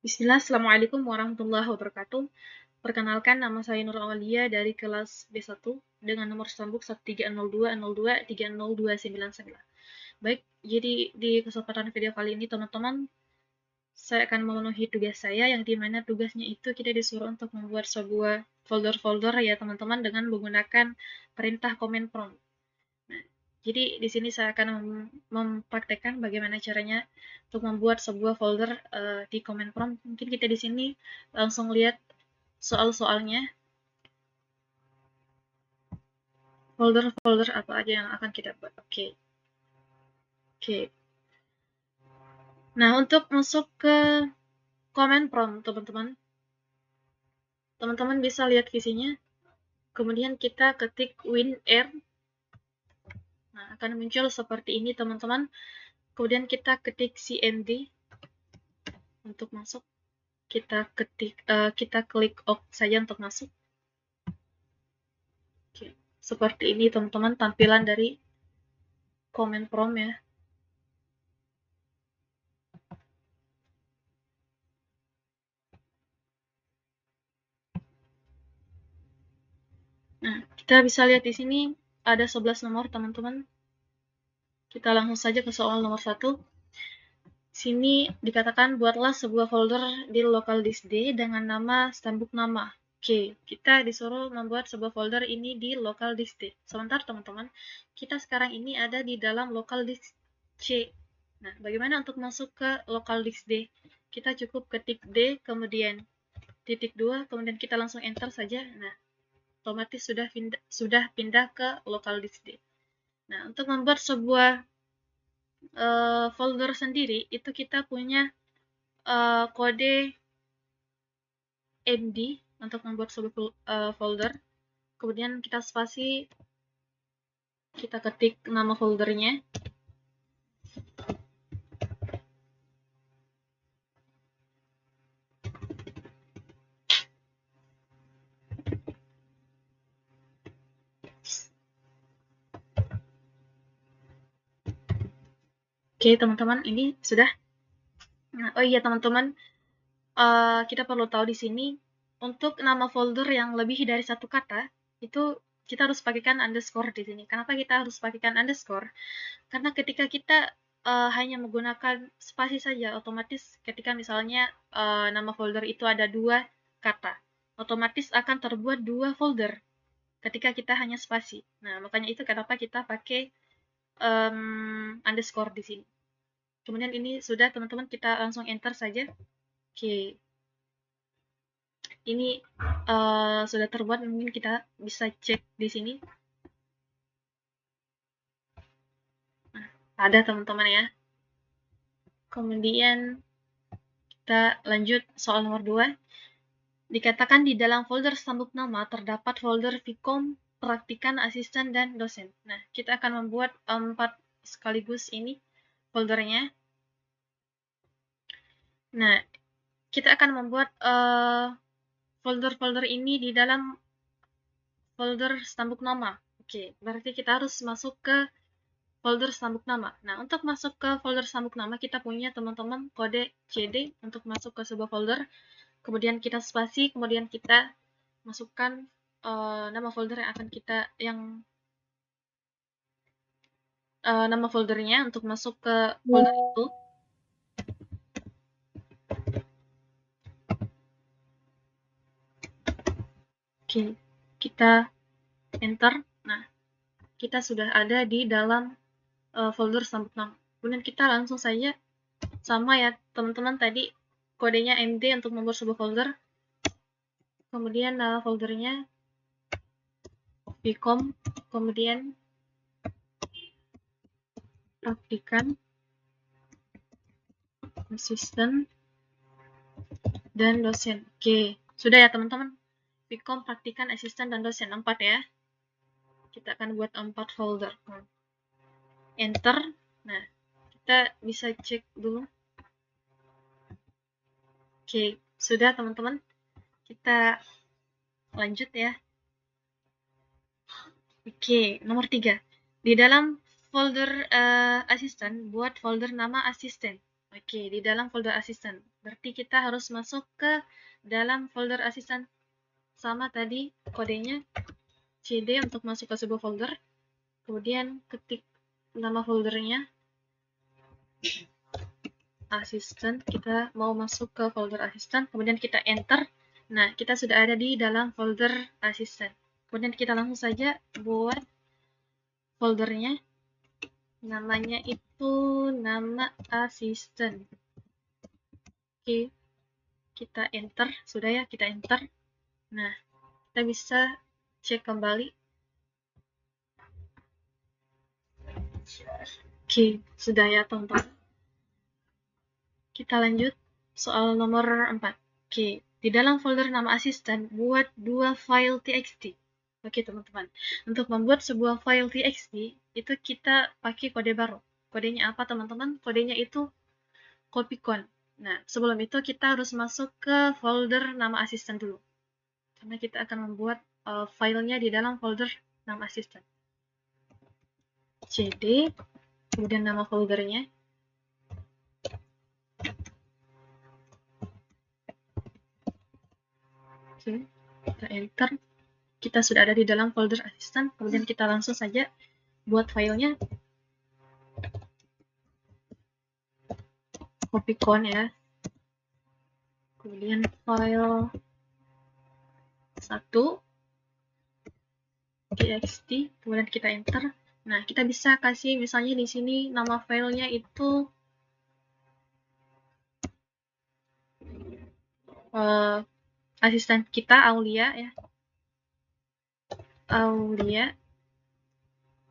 Bismillah, Assalamualaikum warahmatullahi wabarakatuh. Perkenalkan, nama saya Nur Aulia dari kelas B1 dengan nomor sambung 13020230299. Baik, jadi di kesempatan video kali ini teman-teman, saya akan memenuhi tugas saya yang dimana tugasnya itu kita disuruh untuk membuat sebuah folder-folder ya teman-teman dengan menggunakan perintah command prompt. Nah, jadi di sini saya akan mempraktekkan bagaimana caranya untuk membuat sebuah folder di command prompt. Mungkin kita di sini langsung lihat soal-soalnya, folder-folder apa aja yang akan kita buat. Oke. Oke. Nah, untuk masuk ke command prompt, teman-teman bisa lihat visinya. Kemudian kita ketik WinR. Nah, akan muncul seperti ini, teman-teman. Kemudian kita ketik cmd untuk masuk. Kita klik OK saja untuk masuk. Oke. Seperti ini, teman-teman, tampilan dari command prompt ya. Nah, kita bisa lihat di sini ada 11 nomor, teman-teman. Kita langsung saja ke soal nomor 1. Sini dikatakan buatlah sebuah folder di local disk D dengan nama stambuk nama. Oke, kita disuruh membuat sebuah folder ini di local disk D. Sebentar teman-teman, kita sekarang ini ada di dalam local disk C. Nah, bagaimana untuk masuk ke local disk D? Kita cukup ketik D, kemudian titik 2, kemudian kita langsung enter saja. Nah, otomatis sudah pindah ke local disk D. Nah, untuk membuat sebuah folder sendiri, itu kita punya kode md untuk membuat sebuah folder. Kemudian kita spasi, kita ketik nama foldernya. Oke teman-teman, ini sudah. Nah, oh iya teman-teman, kita perlu tahu di sini untuk nama folder yang lebih dari satu kata itu kita harus pakaikan underscore di sini. Kenapa kita harus pakaikan underscore? Karena ketika kita hanya menggunakan spasi saja, otomatis ketika misalnya nama folder itu ada 2 kata, otomatis akan terbuat 2 folder ketika kita hanya spasi. Nah, makanya itu kenapa kita pakai underscore di sini. Kemudian ini sudah teman-teman, kita langsung enter saja. Oke. Ini sudah terbuat, mungkin kita bisa cek di sini. Nah, ada teman-teman ya. Kemudian kita lanjut soal nomor 2. Dikatakan di dalam folder stambuk nama terdapat folder Vcom, praktikan, asisten, dan dosen. Nah, kita akan membuat 4 sekaligus ini foldernya. Nah, kita akan membuat folder-folder ini di dalam folder stambuk nama. Oke, berarti kita harus masuk ke folder stambuk nama. Nah, untuk masuk ke folder stambuk nama, kita punya teman-teman kode CD untuk masuk ke sebuah folder. Kemudian kita spasi, kemudian kita masukkan nama folder yang akan kita nama foldernya untuk masuk ke folder itu. Oke, kita enter. Nah, kita sudah ada di dalam folder stambuk nama. Kemudian kita langsung saja, sama ya teman-teman, tadi kodenya md untuk membuat sebuah folder. Kemudian nama foldernya Vcom, kemudian praktikan, asisten, dan dosen. Oke, sudah ya teman-teman. Vcom, praktikan, asisten, dan dosen. 4 ya. Kita akan buat 4 folder. Enter. Nah, kita bisa cek dulu. Oke, sudah teman-teman. Kita lanjut ya. Oke, nomor 3. Di dalam folder asisten, buat folder nama asisten. Oke, di dalam folder asisten. Berarti kita harus masuk ke dalam folder asisten. Sama tadi kodenya CD untuk masuk ke sebuah folder. Kemudian ketik nama foldernya asisten. Kita mau masuk ke folder asisten. Kemudian kita enter. Nah, kita sudah ada di dalam folder asisten. Kemudian kita langsung saja buat foldernya. Namanya itu nama asisten. Oke, kita enter. Sudah ya, kita enter. Nah, kita bisa cek kembali. Oke, sudah ya teman-teman. Kita lanjut soal nomor 4. Oke, di dalam folder nama asisten buat dua file txt. Oke teman-teman, untuk membuat sebuah file txt itu kita pakai kode baru. Kodenya apa teman-teman? Kodenya itu copycon. Nah, sebelum itu kita harus masuk ke folder nama asisten dulu. Karena kita akan membuat filenya di dalam folder nama asisten. cd, kemudian nama foldernya. Oke, kita enter. Kita sudah ada di dalam folder asisten. Kemudian kita langsung saja buat filenya. Copycon ya. Kemudian file 1 txt, kemudian kita enter. Nah, kita bisa kasih misalnya di sini nama filenya itu asisten kita Aulia ya. Aulia.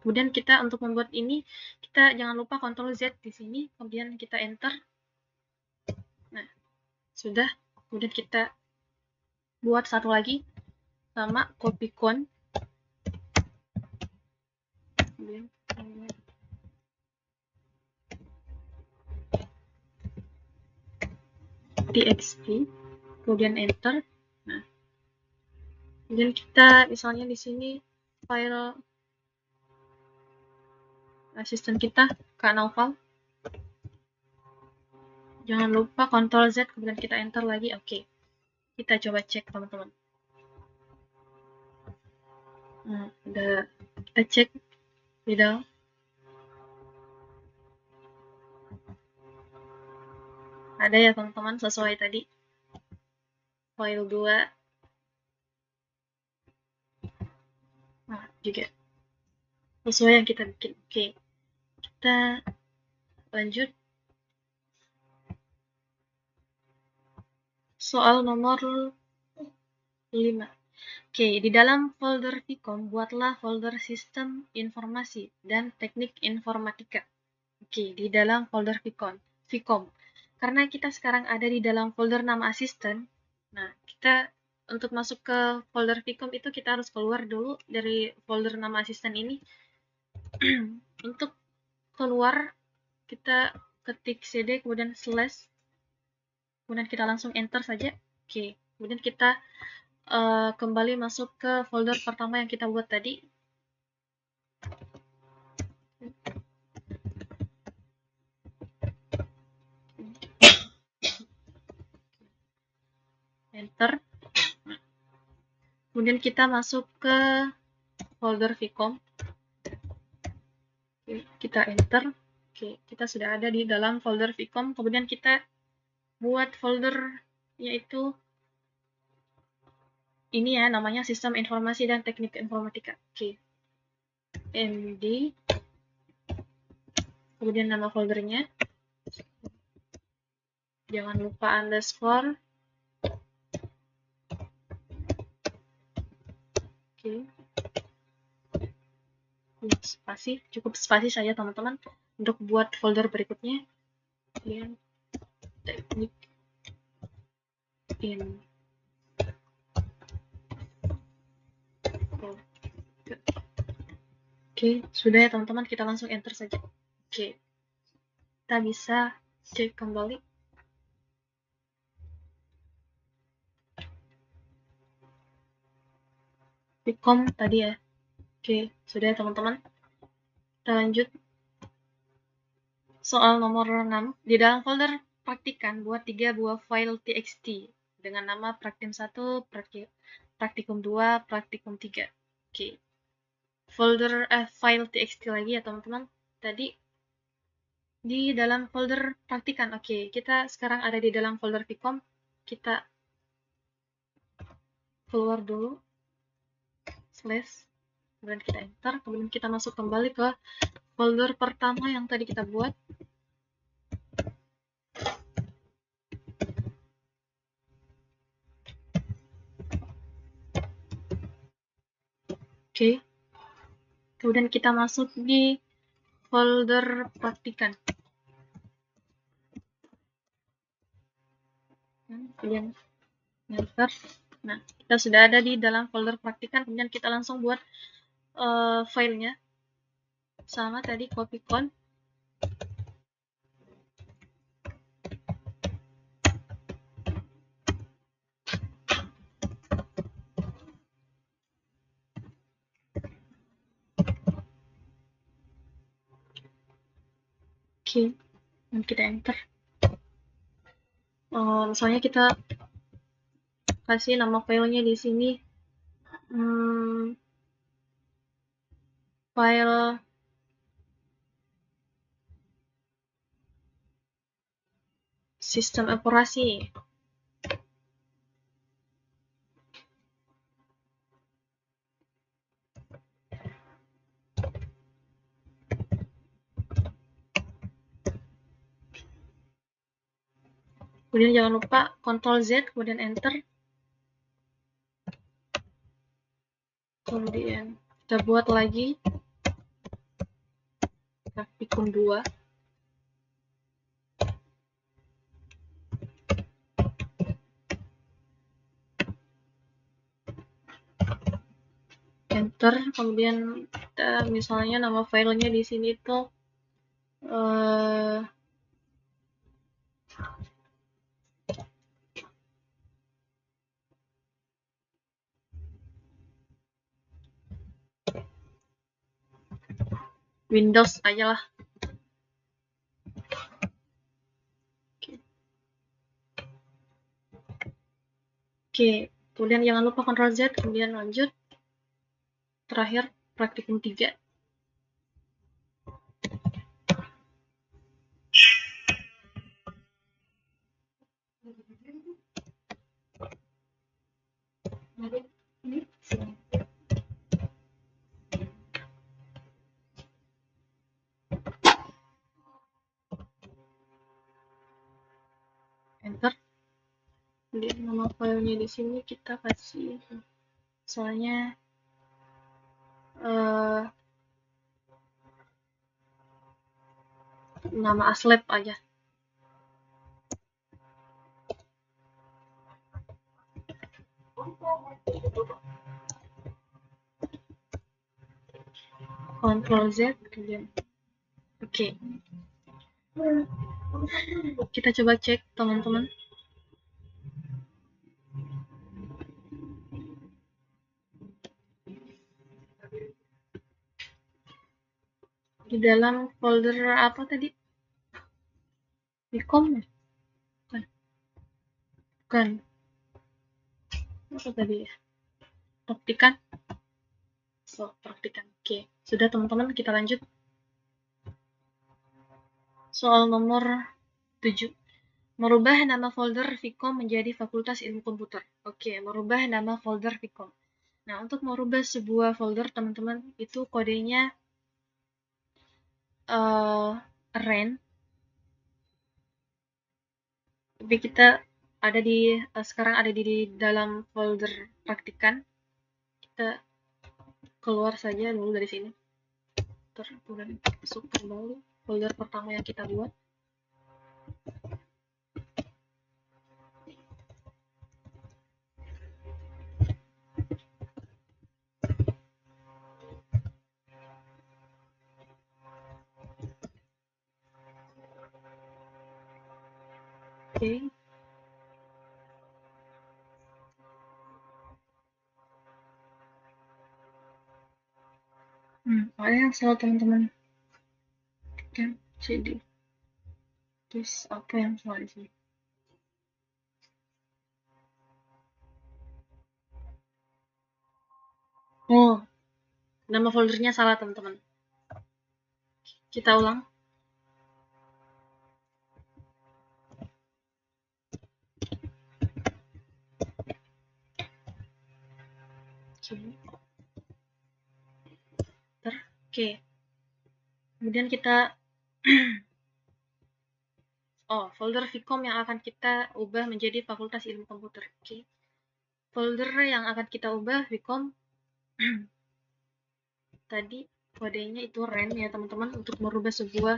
Kemudian kita untuk membuat ini, kita jangan lupa Ctrl Z di sini, kemudian kita enter. Nah, sudah. Kemudian kita buat satu lagi sama copycon. Kemudian txt, kemudian enter. Nah, kemudian kita misalnya di sini file asisten kita Kak Naufal. Jangan lupa Ctrl Z, kemudian kita enter lagi. Oke, kita coba cek teman-teman. Nah, udah kita cek di dalam. Ada ya teman-teman, sesuai tadi. File 2. Nah, juga sesuai yang kita bikin. Oke, kita lanjut. Soal nomor 5. Oke, di dalam folder Vcom, buatlah folder sistem informasi dan teknik informatika. Oke, di dalam folder Vcom. Karena kita sekarang ada di dalam folder nama asisten, nah kita untuk masuk ke folder Vcom itu kita harus keluar dulu dari folder nama asisten ini. Untuk keluar, kita ketik cd, kemudian slash, kemudian kita langsung enter saja. Oke, kemudian kita kembali masuk ke folder pertama yang kita buat tadi. Enter. Kemudian kita masuk ke folder Vcom. Oke, kita enter. Oke, kita sudah ada di dalam folder Vcom. Kemudian kita buat folder yaitu ini ya, namanya Sistem Informasi dan Teknik Informatika. Oke, MD. Kemudian nama foldernya. Jangan lupa underscore. Oke. Spasi, cukup spasi saja teman-teman untuk buat folder berikutnya. Kemudian teknik in. Oke, sudah ya teman-teman, kita langsung enter saja. Oke, kita bisa cek kembali. Vcom tadi ya. Oke, sudah ya teman-teman. Kita lanjut Soal nomor 6, di dalam folder praktikan buat 3 buah file txt dengan nama praktikum 1, praktikum 2, praktikum 3. Oke. Folder file txt lagi ya teman-teman. Tadi di dalam folder praktikan. Oke, kita sekarang ada di dalam folder Vcom. Kita keluar dulu. Slash. Kemudian kita enter. Kemudian kita masuk kembali ke folder pertama yang tadi kita buat. Oke. Kemudian kita masuk di folder praktikan. Kemudian enter. Nah, kita sudah ada di dalam folder praktikan. Kemudian kita langsung buat filenya. Sama tadi copycon. Oke, dan kita enter. Misalnya kita kasih nama filenya di sini file sistem operasi. Kemudian jangan lupa Ctrl Z, kemudian enter. Kemudian kita buat lagi praktikum 2. Enter, kemudian kita misalnya nama filenya di sini tuh Windows aja lah. Oke, kemudian jangan lupa Ctrl Z, kemudian lanjut. Terakhir praktikum 3. Enter. Kemudian nama filenya di sini kita kasih misalnya nama aslab aja. Ctrl Z, kemudian oke. Kita coba cek teman-teman. Di dalam folder apa tadi? Vcom ya? Bukan. Apa tadi ya? Praktikan. Praktikan. Oke, sudah teman-teman, kita lanjut. Soal nomor 7. Merubah nama folder Vcom menjadi Fakultas Ilmu Komputer. Oke, merubah nama folder Vcom. Nah, untuk merubah sebuah folder, teman-teman, itu kodenya ren. Tapi kita ada di sekarang ada di dalam folder praktikan. Kita keluar saja dulu dari sini. Kemudian masuk kembali folder pertama yang kita buat. Oke. Ada yang salah teman-teman. Oke, jadi Terus apa yang salah di sini? Oh, nama foldernya salah teman-teman. Kita ulang. Oke. Kemudian kita folder Vcom yang akan kita ubah menjadi Fakultas Ilmu Komputer. Oke. Folder yang akan kita ubah Vcom tadi kodenya itu ren ya teman-teman, untuk merubah sebuah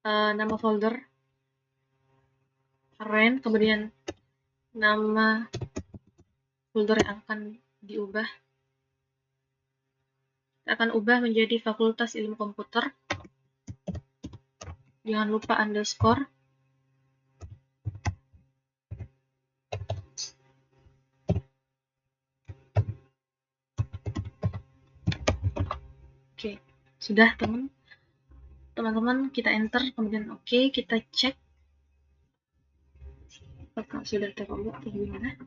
nama folder ren, kemudian nama folder yang akan diubah kita akan ubah menjadi Fakultas Ilmu Komputer. Jangan lupa underscore. Oke, sudah teman-teman, kita enter, kemudian oke, kita cek apakah sudah terbuka atau gimana.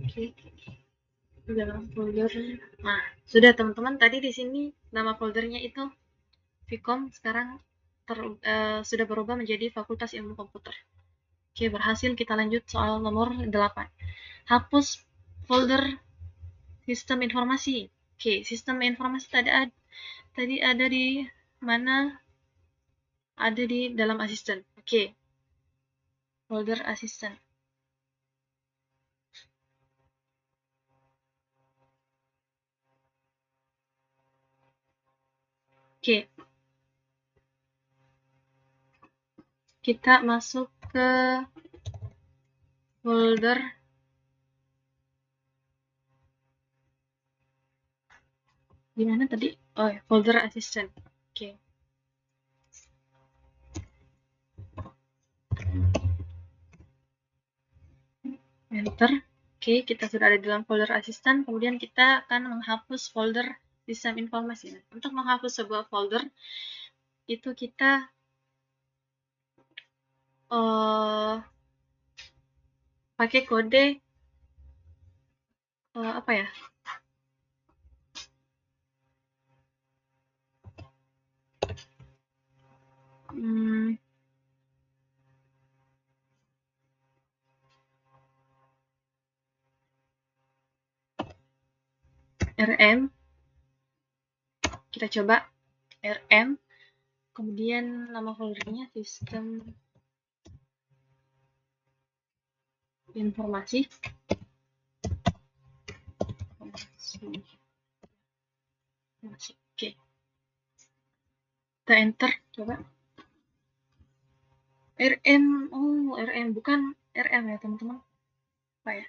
Oke, dalam folder. Nah, sudah teman-teman, tadi di sini nama foldernya itu Vcom, sekarang sudah berubah menjadi Fakultas Ilmu Komputer. Oke, berhasil. Kita lanjut soal nomor 8. Hapus folder sistem informasi. Oke, sistem informasi tadi ada di mana? Ada di dalam asisten. Oke, folder asisten. Oke, kita masuk ke folder di mana tadi? Oh, folder asisten. Oke. Enter. Oke, kita sudah ada di dalam folder asisten. Kemudian kita akan menghapus folder sistem informasi. Untuk menghapus sebuah folder, itu kita pakai kode apa ya? RM. Kita coba RM. Kemudian nama foldernya sistem informasi. Oke. Kita enter, coba. RM, oh RM, bukan RM ya teman-teman. Apa ya?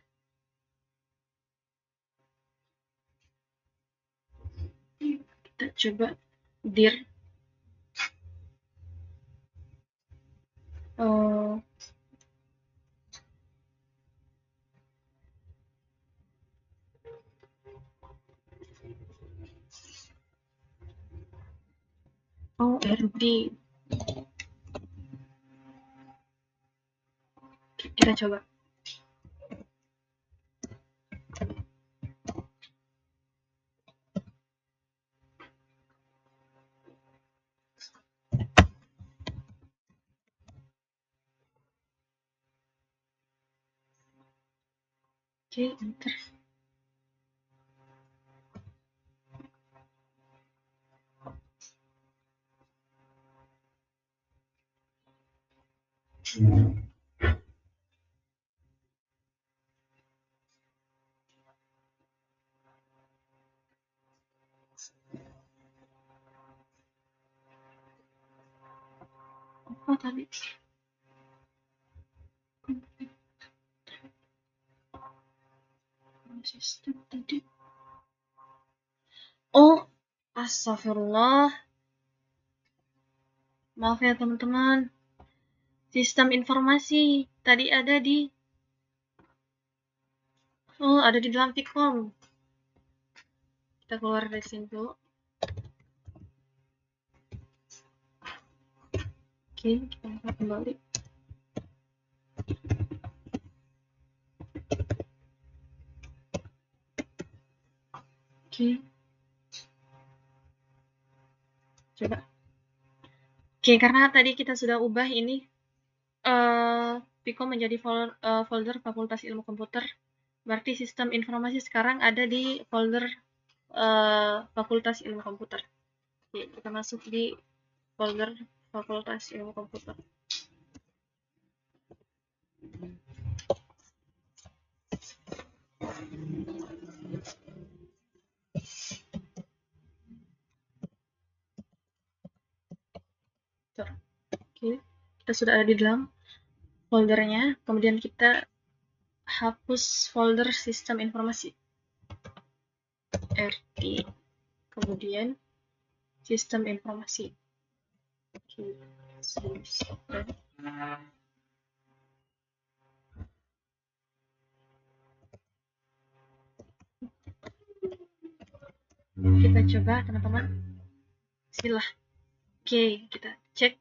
Kita coba dir. RD. Kita coba. Oke, enter. Apa tadi? Sistem tadi. Oh, astagfirullah. Maaf ya teman-teman. Sistem informasi tadi ada di ada di dalam Vcom. Kita keluar dari sini dulu. Oke, kita buka kembali. Oke, coba. Oke, karena tadi kita sudah ubah ini Pico menjadi folder Fakultas Ilmu Komputer. Berarti sistem informasi sekarang ada di folder Fakultas Ilmu Komputer. Oke, kita masuk di folder Fakultas Ilmu Komputer. Oke, kita sudah ada di dalam foldernya. Kemudian kita hapus folder sistem informasi. RT, kemudian sistem informasi. Oke, kita coba teman-teman. Bismillah. Oke, kita cek.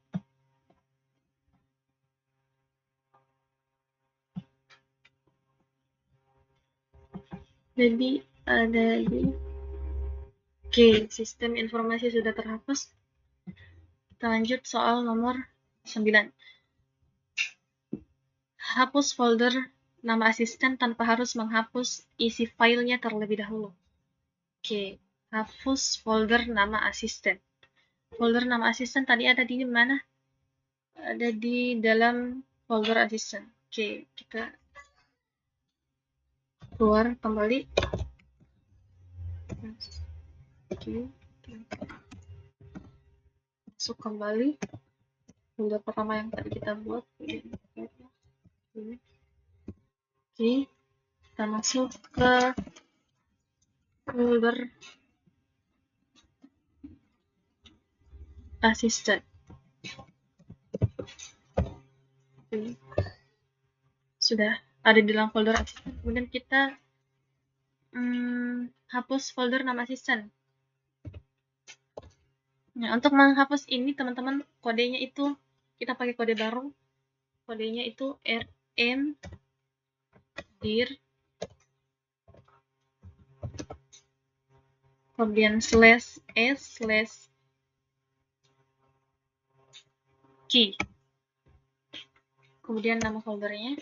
Jadi ada di Oke, sistem informasi sudah terhapus. Kita lanjut soal nomor 9. Hapus folder nama asisten tanpa harus menghapus isi filenya terlebih dahulu. Oke, hapus folder nama asisten. Folder nama asisten tadi ada di mana? Ada di dalam folder asisten. Oke, kita keluar kembali. Oke, masuk kembali folder pertama yang tadi kita buat. Oke, kita masuk ke folder asisten. Sudah ada di dalam folder asisten. Kemudian kita hapus folder nama asisten. Nah, untuk menghapus ini teman-teman kodenya itu kita pakai kode baru. Kodenya itu rm dir kemudian /s /key. Kemudian nama foldernya.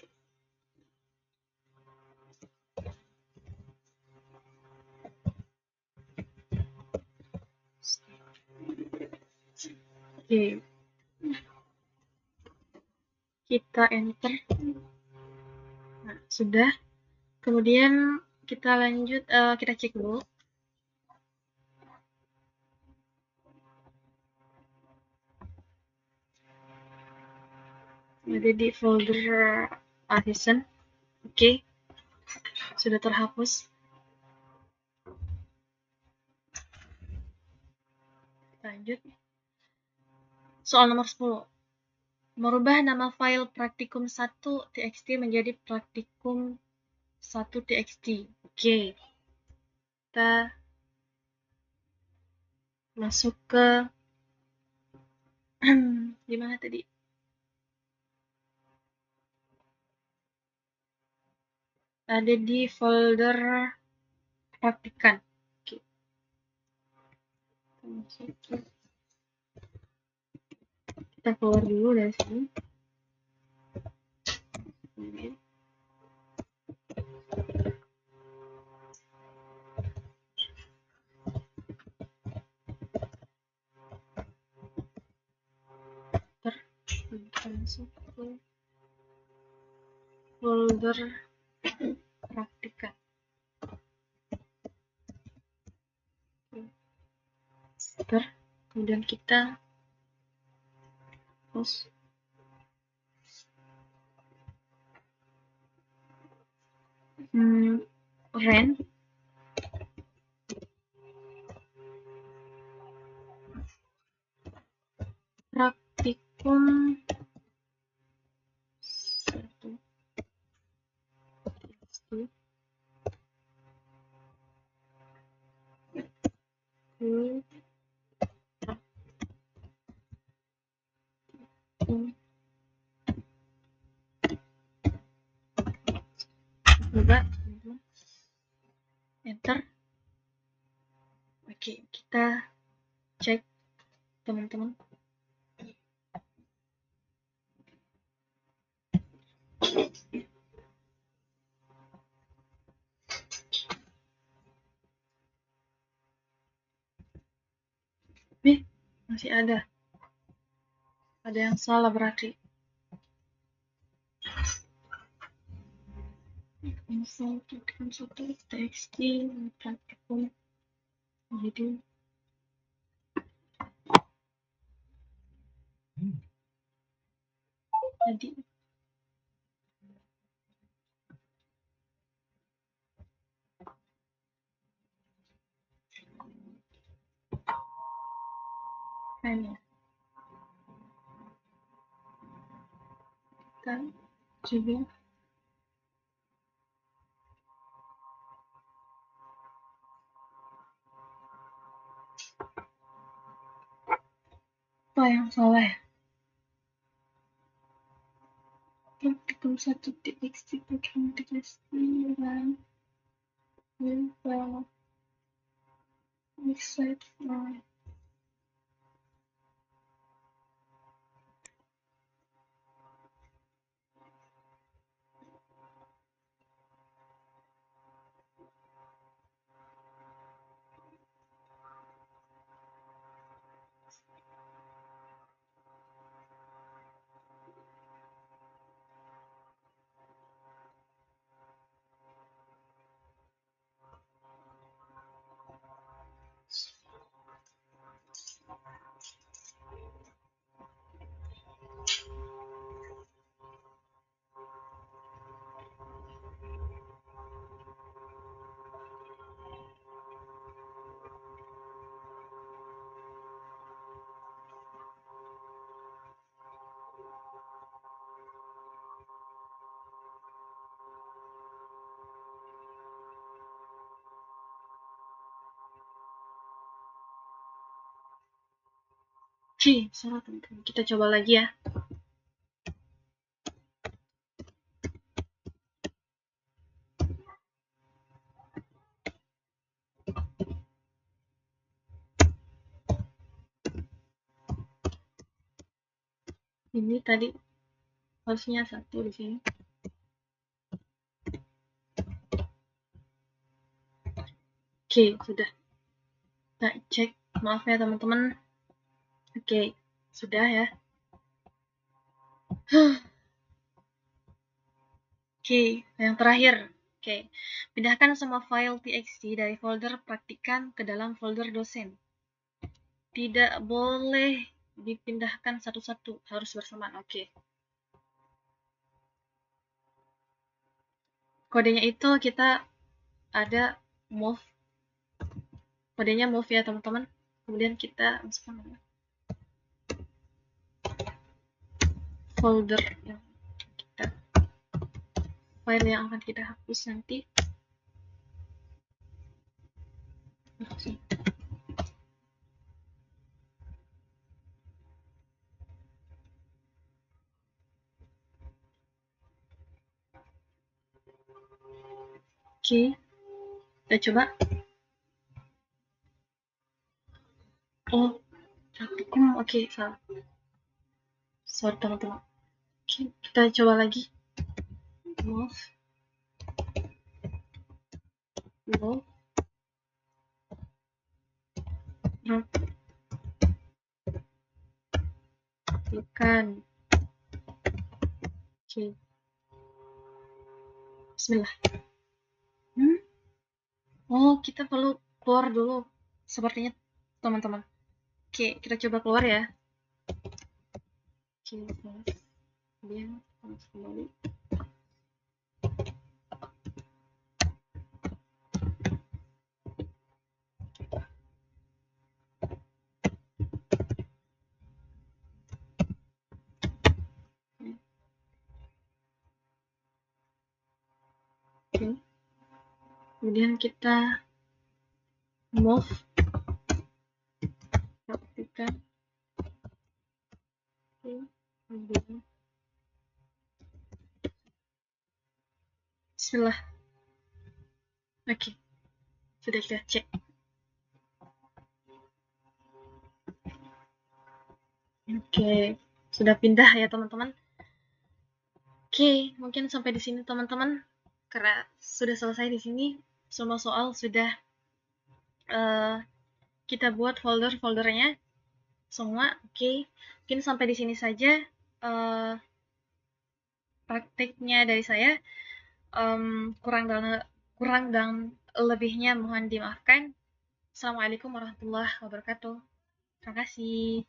Oke. Kita enter. Nah, sudah. Kemudian kita lanjut, kita cek dulu. Ada di folder asisten. Oke. Sudah terhapus. Lanjut. Soal nomor 10. Merubah nama file praktikum 1.txt menjadi praktikum 1.txt. Oke. Kita masuk ke di mana tadi? Ada di folder praktikan. Oke. Kita keluar dulu dari sini. Kita masuk ke folder praktikan. Kemudian kita post ren praktikum 1.txt Coba enter. Oke, kita cek teman-teman. Masih ada yang salah berarti. Satu txt praktikum jadi hanya kita juga apa yang salah ya? Praktikum 1.txt praktikum txt dan website salah teman-teman. Kita coba lagi ya. Ini tadi harusnya 1 di sini. Oke, sudah. Kita cek. Maaf ya teman-teman. Oke, sudah ya. Oke, yang terakhir. Oke, pindahkan semua file txt dari folder praktikan ke dalam folder dosen. Tidak boleh dipindahkan satu-satu, harus bersamaan. Oke. Kodenya itu kita ada move. Kodenya move ya teman-teman. Kemudian kita masukkan folder yang file yang akan kita hapus nanti. Oke, kita coba. Oh, praktikum. Oke, salah. Sorry teman-teman. Oke, kita coba lagi. Move. Bukan. Oke. Bismillah. Oh, kita perlu keluar dulu. Sepertinya teman-teman. Oke, kita coba keluar ya. Oke, kemudian masuk kembali. Oke. Kemudian kita move. Praktikan. Oke. Bismillah. Oke, sudah kita cek. Oke, sudah pindah ya teman-teman. Oke, mungkin sampai di sini teman-teman. Karena sudah selesai di sini, semua soal sudah kita buat folder-foldernya semua. Oke, mungkin sampai di sini saja prakteknya dari saya. Kurang dan lebihnya mohon dimaafkan. Assalamualaikum warahmatullahi wabarakatuh. Terima kasih.